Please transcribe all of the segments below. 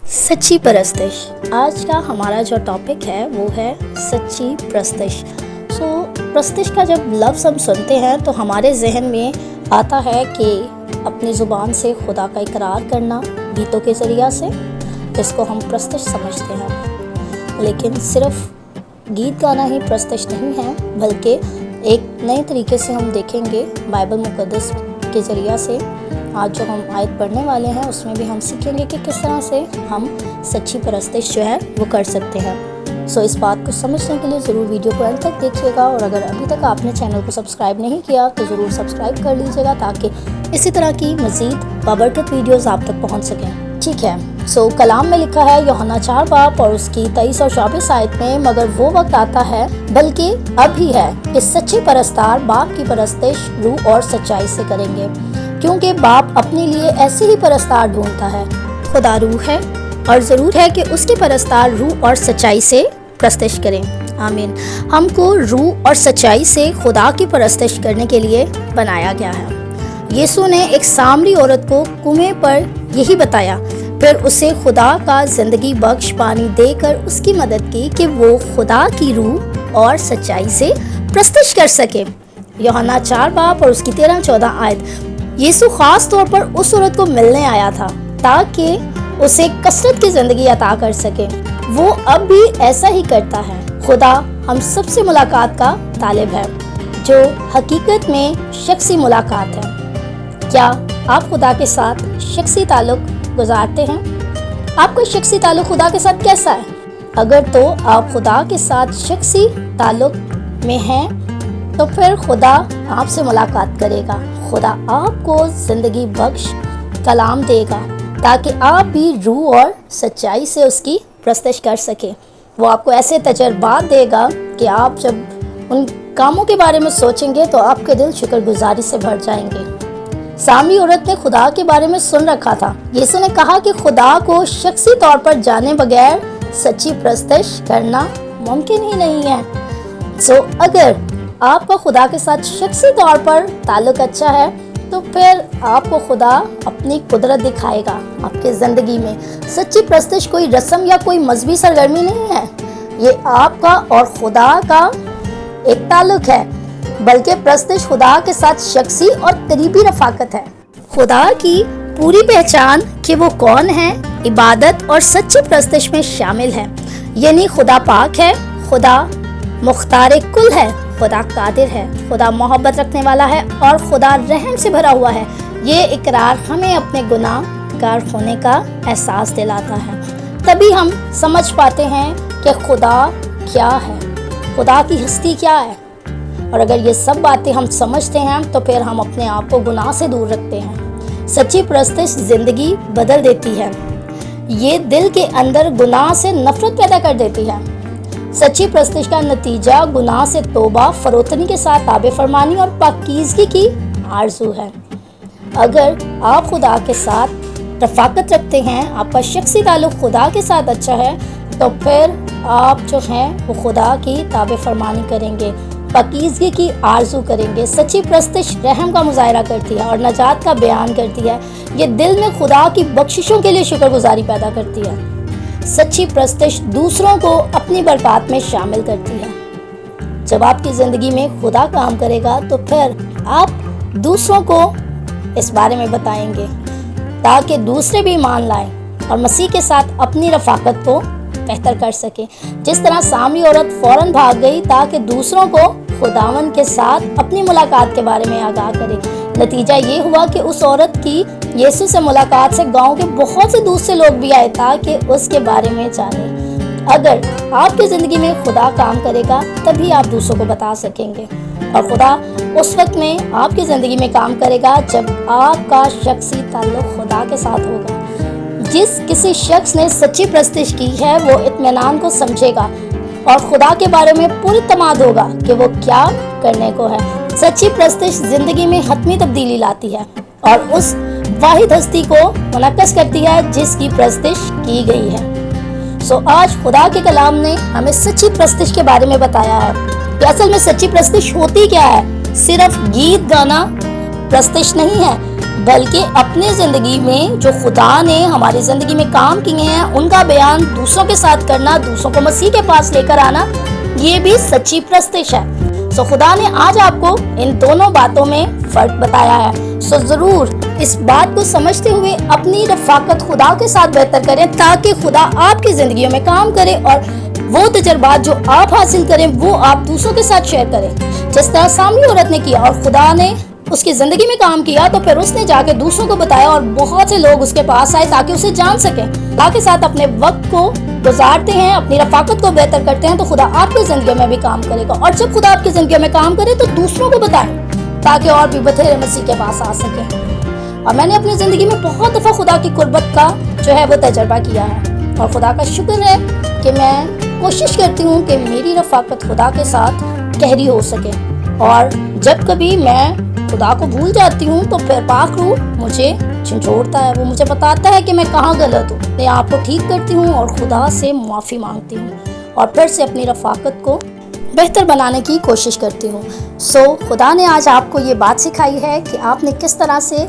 सच्ची परस्तिश। आज का हमारा जो टॉपिक है वो है सच्ची प्रस्तिश। प्रस्तिश का जब लफ्ज़ हम सुनते हैं तो हमारे जहन में आता है कि अपनी ज़ुबान से खुदा का इकरार करना गीतों के ज़रिया से, इसको हम प्रस्तिश समझते हैं। लेकिन सिर्फ गीत गाना ही प्रस्तिश नहीं है, बल्कि एक नए तरीके से हम देखेंगे बाइबल मुक़द्दस के ज़रिया से। आज जो हम आयत पढ़ने वाले हैं उसमें भी हम सीखेंगे कि किस तरह से हम सच्ची परस्तिश जो है वो कर सकते हैं। इस बात को समझने के लिए ज़रूर वीडियो को अंत तक देखिएगा, और अगर अभी तक आपने चैनल को सब्सक्राइब नहीं किया तो ज़रूर सब्सक्राइब कर लीजिएगा ताकि इसी तरह की मज़ीद बाबरकत वीडियोज़ आप तक पहुँच सकें। ठीक है, कलाम में लिखा है यूहन्ना 4 बाब और उसकी 23 और 24 आयत में, मगर वो वक्त आता है बल्कि अब ही है कि सच्चे परस्तार बाप की परस्तिश रूह और सच्चाई से करेंगे, क्योंकि बाप अपने लिए ऐसे ही परस्तार ढूंढता है। खुदा रूह है और ज़रूर है कि उसके परस्तार रूह और सच्चाई से परस्तिश करें। आमीन। हमको रूह और सच्चाई से खुदा की परस्तिश करने के लिए बनाया गया है। यीशु ने एक सामरी औरत को कुएं पर यही बताया, फिर उसे खुदा का ज़िंदगी बख्श पानी देकर उसकी मदद की कि वो खुदा की रूह और सच्चाई से परस्तिश कर सके। यूहन्ना 4 बाब और उसकी 13-14 आयत। यीशु खास तौर पर उस औरत को मिलने आया था ताकि उसे कसरत की ज़िंदगी अता कर सके। वो अब भी ऐसा ही करता है। खुदा हम सबसे मुलाकात का तालिब है, जो हकीकत में शख्सी मुलाकात है। क्या आप खुदा के साथ शख्सी ताल्लुक़ गुजारते हैं? आपका शख्सी ताल्लुक़ खुदा के साथ कैसा है? अगर तो आप खुदा के साथ शख्सी ताल्लुक़ में हैं तो फिर खुदा आपसे मुलाकात करेगा। खुदा आपको ज़िंदगी बख्श कलाम देगा ताकि आप भी रूह और सच्चाई से उसकी परस्तिश कर सके। वो आपको ऐसे तजर्बात देगा कि आप जब उन कामों के बारे में सोचेंगे तो आपके दिल शुक्रगुजारी से भर जाएंगे। सामरी औरत ने खुदा के बारे में सुन रखा था। यीशु ने कहा कि खुदा को शख्सी तौर पर जाने बगैर सच्ची परस्तिश करना मुमकिन ही नहीं है। अगर आपका खुदा के साथ शख्सी तौर पर ताल्लुक़ अच्छा है तो फिर आपको खुदा अपनी कुदरत दिखाएगा आपकी ज़िंदगी में। सच्ची परस्तिश कोई रस्म या कोई मजहबी सरगर्मी नहीं है, ये आपका और खुदा का एक ताल्लुक़ है, बल्कि परस्तिश खुदा के साथ शख्सी और करीबी रफ़ाकत है। खुदा की पूरी पहचान कि वो कौन है इबादत और सच्ची परस्तिश में शामिल है। यानी खुदा पाक है, खुदा मुख्तार कुल है, खुदा कादिर है, खुदा मोहब्बत रखने वाला है और खुदा रहम से भरा हुआ है। ये इकरार हमें अपने गुनाहगार होने का एहसास दिलाता है। तभी हम समझ पाते हैं कि खुदा क्या है, खुदा की हस्ती क्या है। और अगर ये सब बातें हम समझते हैं तो फिर हम अपने आप को गुनाह से दूर रखते हैं। सच्ची परस्तिश ज़िंदगी बदल देती है। ये दिल के अंदर गुनाह से नफरत पैदा कर देती है। सच्ची परस्तिश का नतीजा गुनाह से तौबा, फरोतनी के साथ ताबे फरमानी और पाकीज़गी की आरज़ू है। अगर आप खुदा के साथ रफ़ाकत रखते हैं, आपका शख्सी ताल्लुक़ खुदा के साथ अच्छा है, तो फिर आप जो हैं वो खुदा की ताबे फरमानी करेंगे, पाकीज़गी की आरज़ू करेंगे। सच्ची परस्तिश रहम का मुज़ाहरा करती है और नजात का बयान करती है। ये दिल में खुदा की बख्शिशों के लिए शुक्रगुजारी पैदा करती है। सच्ची परस्तिश दूसरों को अपनी बरकत में शामिल करती है। जब आपकी ज़िंदगी में खुदा काम करेगा तो फिर आप दूसरों को इस बारे में बताएंगे ताकि दूसरे भी ईमान लाएं और मसीह के साथ अपनी रफ़ाकत को बेहतर कर सकें। जिस तरह सामरी औरत फ़ौरन भाग गई ताकि दूसरों को खुदावन के साथ अपनी मुलाकात के बारे में आगाह करे। नतीजा ये हुआ कि उस औरत की यीशु से मुलाकात से गांव के बहुत से दूसरे लोग भी आए ताकि उसके बारे में जाने। अगर आपकी ज़िंदगी में खुदा काम करेगा तभी आप दूसरों को बता सकेंगे, और खुदा उस वक्त में आपकी ज़िंदगी में काम करेगा जब आपका शख्सी ताल्लुक़ खुदा के साथ होगा। जिस किसी शख्स ने सच्ची परस्तिश की है वो इत्मीनान को समझेगा और खुदा के बारे में पूरी तमाद होगा कि वो क्या करने को है। सच्ची परस्तिश ज़िंदगी में हतमी तब्दीली लाती है और उस वाहिद हस्ती को मुनक्कस करती है जिसकी परस्तिश की गई है। आज खुदा के कलाम ने हमें सच्ची परस्तिश के बारे में बताया है कि असल में सच्ची परस्तिश होती क्या है। सिर्फ गीत गाना परस्तिश नहीं है, بلکہ اپنے زندگی میں جو خدا نے ہماری زندگی میں کام کیے ہیں ان کا بیان دوسروں کے ساتھ کرنا، دوسروں کو مسیح کے پاس لے کر آنا، یہ بھی سچی پرستش ہے۔ سو خدا نے آج آپ کو ان دونوں باتوں میں فرق بتایا ہے۔ سو ضرور اس بات کو سمجھتے ہوئے اپنی رفاقت خدا کے ساتھ بہتر کریں تاکہ خدا آپ کی زندگیوں میں کام کرے اور وہ تجربات جو آپ حاصل کریں وہ آپ دوسروں کے ساتھ شیئر کریں۔ جس طرح سامری عورت نے کیا اور خدا نے اس کی زندگی میں کام کیا تو پھر اس نے جا کے دوسروں کو بتایا اور بہت سے لوگ اس کے پاس آئے تاکہ اسے جان سکیں۔ خدا کے ساتھ اپنے وقت کو گزارتے ہیں، اپنی رفاقت کو بہتر کرتے ہیں تو خدا آپ کی زندگیوں میں بھی کام کرے گا، اور جب خدا آپ کی زندگیوں میں کام کرے تو دوسروں کو بتائیں تاکہ اور بھی بتھیرے مسیح کے پاس آ سکیں۔ اور میں نے اپنی زندگی میں بہت دفعہ خدا کی قربت کا جو ہے وہ تجربہ کیا ہے، اور خدا کا شکر ہے کہ میں کوشش کرتی ہوں کہ میری رفاقت خدا کے ساتھ گہری ہو سکے، اور جب کبھی میں خدا کو بھول جاتی ہوں تو پھر پاک روح مجھے جھنجھوڑتا ہے، وہ مجھے بتاتا ہے کہ میں کہاں غلط ہوں، میں آپ کو ٹھیک کرتی ہوں اور خدا سے معافی مانگتی ہوں اور پھر سے اپنی رفاقت کو بہتر بنانے کی کوشش کرتی ہوں۔ سو خدا نے آج آپ کو یہ بات سکھائی ہے کہ آپ نے کس طرح سے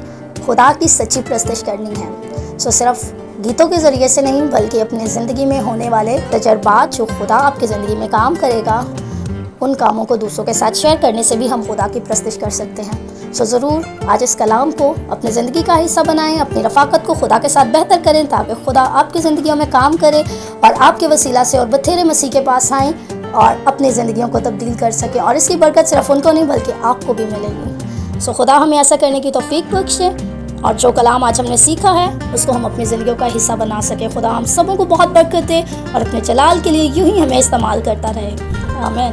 خدا کی سچی پرستش کرنی ہے۔ سو صرف گیتوں کے ذریعے سے نہیں بلکہ اپنی زندگی میں ہونے والے تجربات جو خدا آپ کی زندگی میں کام کرے گا ان کاموں کو دوسروں کے ساتھ شیئر کرنے سے بھی ہم خدا کی پرستش کر سکتے ہیں۔ سو ضرور آج اس کلام کو اپنی زندگی کا حصہ بنائیں، اپنی رفاقت کو خدا کے ساتھ بہتر کریں تاکہ خدا آپ کی زندگیوں میں کام کرے اور آپ کے وسیلہ سے اور بتھیرے مسیح کے پاس آئیں اور اپنی زندگیوں کو تبدیل کر سکیں، اور اس کی برکت صرف ان کو نہیں بلکہ آپ کو بھی ملے گی۔ سو خدا ہمیں ایسا کرنے کی توفیق بخشے، اور جو کلام آج ہم نے سیکھا ہے اس کو ہم اپنی زندگیوں کا حصہ بنا سکیں۔ خدا ہم سبوں کو بہت برکت دے اور اپنے جلال کے لیے یوں ہی ہمیں استعمال کرتا رہے۔ آمین۔